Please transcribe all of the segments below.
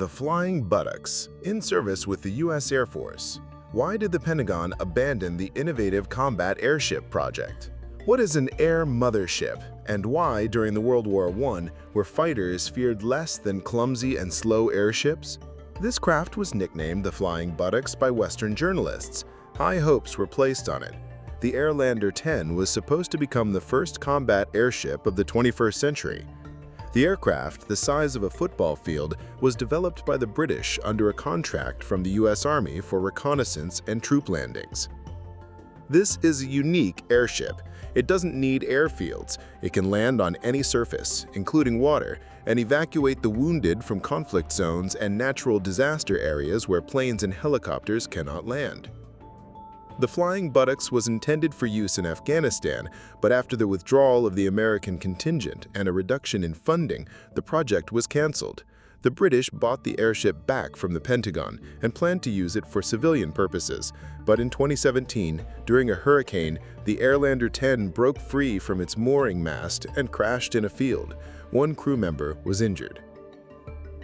The Flying Buttocks, in service with the U.S. Air Force. Why did the Pentagon abandon the innovative combat airship project? What is an air mothership, and why, during the World War I, were fighters feared less than clumsy and slow airships? This craft was nicknamed the Flying Buttocks by Western journalists. High hopes were placed on it. The Airlander 10 was supposed to become the first combat airship of the 21st century. The aircraft, the size of a football field, was developed by the British under a contract from the U.S. Army for reconnaissance and troop landings. This is a unique airship. It doesn't need airfields. It can land on any surface, including water, and evacuate the wounded from conflict zones and natural disaster areas where planes and helicopters cannot land. The Flying Buttocks was intended for use in Afghanistan, but after the withdrawal of the American contingent and a reduction in funding, the project was cancelled. The British bought the airship back from the Pentagon and planned to use it for civilian purposes, but in 2017, during a hurricane, the Airlander 10 broke free from its mooring mast and crashed in a field. One crew member was injured.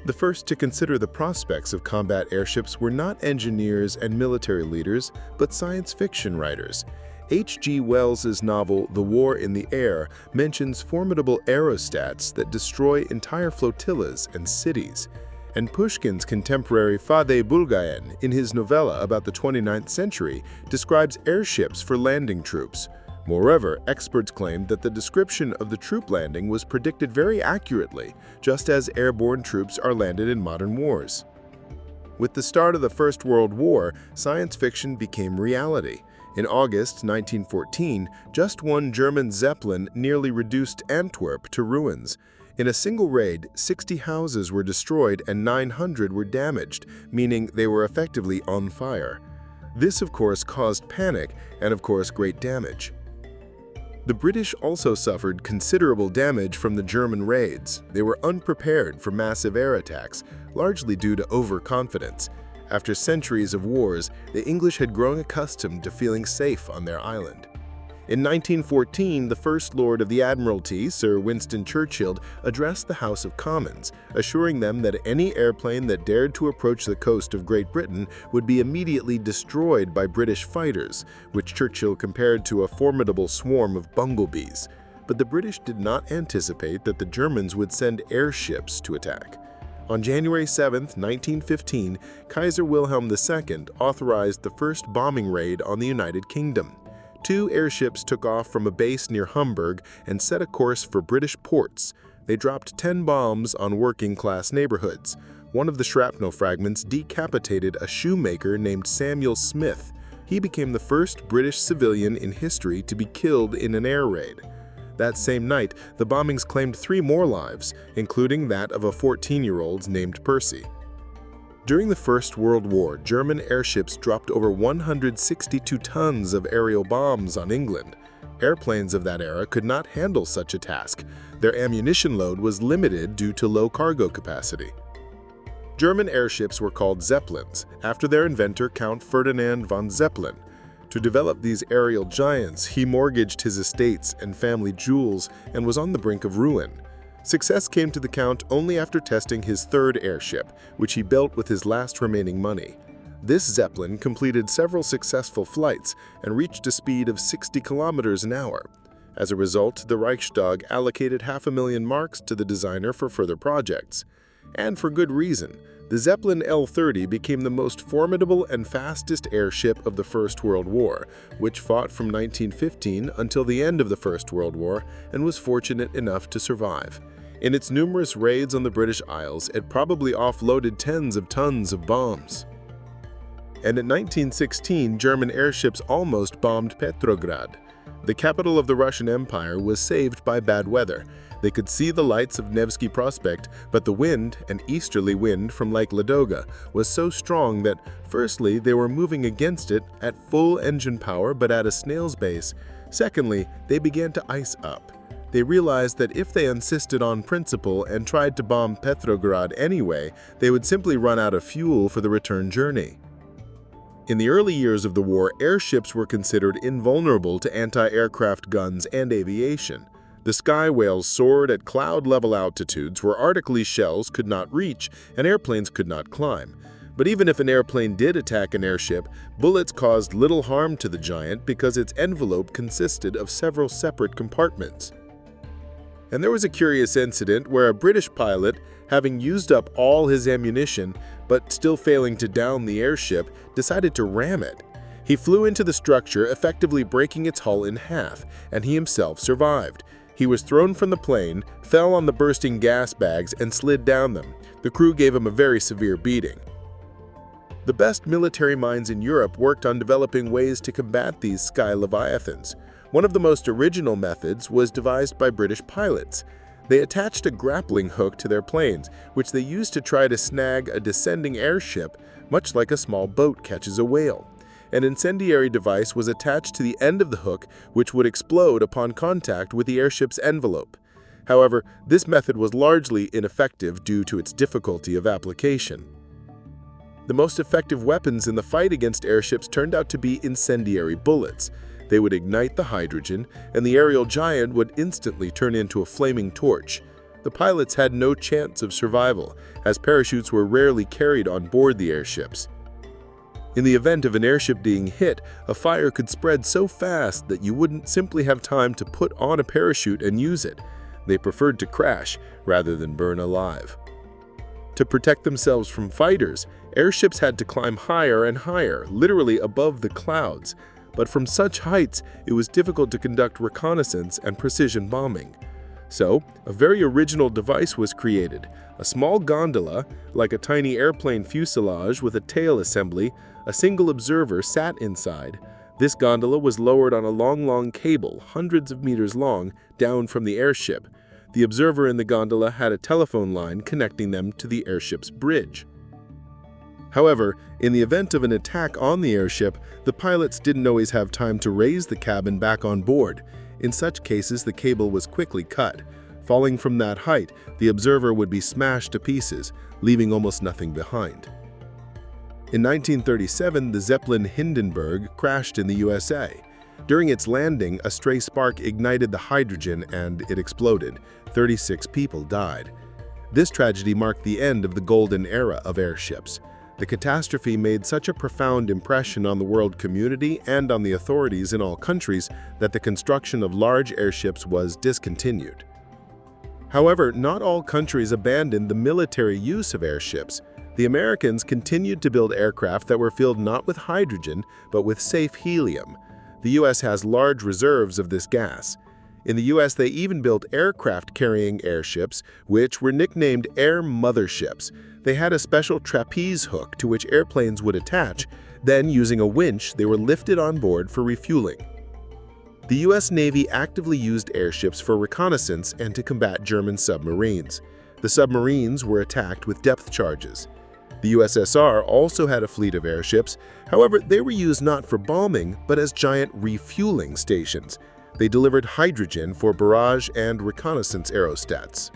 The first to consider the prospects of combat airships were not engineers and military leaders, but science fiction writers. H.G. Wells's novel The War in the Air mentions formidable aerostats that destroy entire flotillas and cities. And Pushkin's contemporary Fade Bulgayan, in his novella about the 29th century, describes airships for landing troops. Moreover, experts claimed that the description of the troop landing was predicted very accurately, just as airborne troops are landed in modern wars. With the start of the First World War, science fiction became reality. In August 1914, just one German Zeppelin nearly reduced Antwerp to ruins. In a single raid, 60 houses were destroyed and 900 were damaged, meaning they were effectively on fire. This, of course, caused panic and, of course, great damage. The British also suffered considerable damage from the German raids. They were unprepared for massive air attacks, largely due to overconfidence. After centuries of wars, the English had grown accustomed to feeling safe on their island. In 1914, the First Lord of the Admiralty, Sir Winston Churchill, addressed the House of Commons, assuring them that any airplane that dared to approach the coast of Great Britain would be immediately destroyed by British fighters, which Churchill compared to a formidable swarm of bumblebees. But the British did not anticipate that the Germans would send airships to attack. On January 7, 1915, Kaiser Wilhelm II authorized the first bombing raid on the United Kingdom. 2 airships took off from a base near Hamburg and set a course for British ports. They dropped 10 bombs on working-class neighborhoods. One of the shrapnel fragments decapitated a shoemaker named Samuel Smith. He became the first British civilian in history to be killed in an air raid. That same night, the bombings claimed 3 more lives, including that of a 14-year-old named Percy. During the First World War, German airships dropped over 162 tons of aerial bombs on England. Airplanes of that era could not handle such a task. Their ammunition load was limited due to low cargo capacity. German airships were called Zeppelins, after their inventor Count Ferdinand von Zeppelin. To develop these aerial giants, he mortgaged his estates and family jewels and was on the brink of ruin. Success came to the Count only after testing his third airship, which he built with his last remaining money. This Zeppelin completed several successful flights and reached a speed of 60 kilometers an hour. As a result, the Reichstag allocated 500,000 marks to the designer for further projects. And for good reason. The Zeppelin L-30 became the most formidable and fastest airship of the First World War, which fought from 1915 until the end of the First World War and was fortunate enough to survive. In its numerous raids on the British Isles, it probably offloaded tens of tons of bombs. And in 1916, German airships almost bombed Petrograd. The capital of the Russian Empire was saved by bad weather. They could see the lights of Nevsky Prospect, but the wind, an easterly wind from Lake Ladoga, was so strong that, firstly, they were moving against it at full engine power but at a snail's pace. Secondly, they began to ice up. They realized that if they insisted on principle and tried to bomb Petrograd anyway, they would simply run out of fuel for the return journey. In the early years of the war, airships were considered invulnerable to anti-aircraft guns and aviation. The sky whales soared at cloud-level altitudes where Arctic shells could not reach and airplanes could not climb. But even if an airplane did attack an airship, bullets caused little harm to the giant because its envelope consisted of several separate compartments. And there was a curious incident where a British pilot, having used up all his ammunition but still failing to down the airship, decided to ram it. He flew into the structure, effectively breaking its hull in half, and he himself survived. He was thrown from the plane, fell on the bursting gas bags, and slid down them. The crew gave him a very severe beating. The best military minds in Europe worked on developing ways to combat these sky leviathans. One of the most original methods was devised by British pilots. They attached a grappling hook to their planes, which they used to try to snag a descending airship, much like a small boat catches a whale. An incendiary device was attached to the end of the hook, which would explode upon contact with the airship's envelope. However, this method was largely ineffective due to its difficulty of application. The most effective weapons in the fight against airships turned out to be incendiary bullets. They would ignite the hydrogen, and the aerial giant would instantly turn into a flaming torch. The pilots had no chance of survival, as parachutes were rarely carried on board the airships. In the event of an airship being hit, a fire could spread so fast that you wouldn't simply have time to put on a parachute and use it. They preferred to crash rather than burn alive. To protect themselves from fighters, airships had to climb higher and higher, literally above the clouds. But from such heights, it was difficult to conduct reconnaissance and precision bombing. So, a very original device was created, a small gondola, like a tiny airplane fuselage with a tail assembly. A single observer sat inside. This gondola was lowered on a long cable, hundreds of meters long, down from the airship. The observer in the gondola had a telephone line connecting them to the airship's bridge. However, in the event of an attack on the airship, the pilots didn't always have time to raise the cabin back on board. In such cases, the cable was quickly cut. Falling from that height, the observer would be smashed to pieces, leaving almost nothing behind. In 1937, the Zeppelin Hindenburg crashed in the USA. During its landing, a stray spark ignited the hydrogen and it exploded. 36 people died. This tragedy marked the end of the golden era of airships. The catastrophe made such a profound impression on the world community and on the authorities in all countries that the construction of large airships was discontinued. However, not all countries abandoned the military use of airships. The Americans continued to build aircraft that were filled not with hydrogen, but with safe helium. The U.S. has large reserves of this gas. In the U.S., they even built aircraft-carrying airships, which were nicknamed air motherships. They had a special trapeze hook to which airplanes would attach. Then, using a winch, they were lifted on board for refueling. The U.S. Navy actively used airships for reconnaissance and to combat German submarines. The submarines were attacked with depth charges. The USSR also had a fleet of airships. However, they were used not for bombing, but as giant refueling stations. They delivered hydrogen for barrage and reconnaissance aerostats.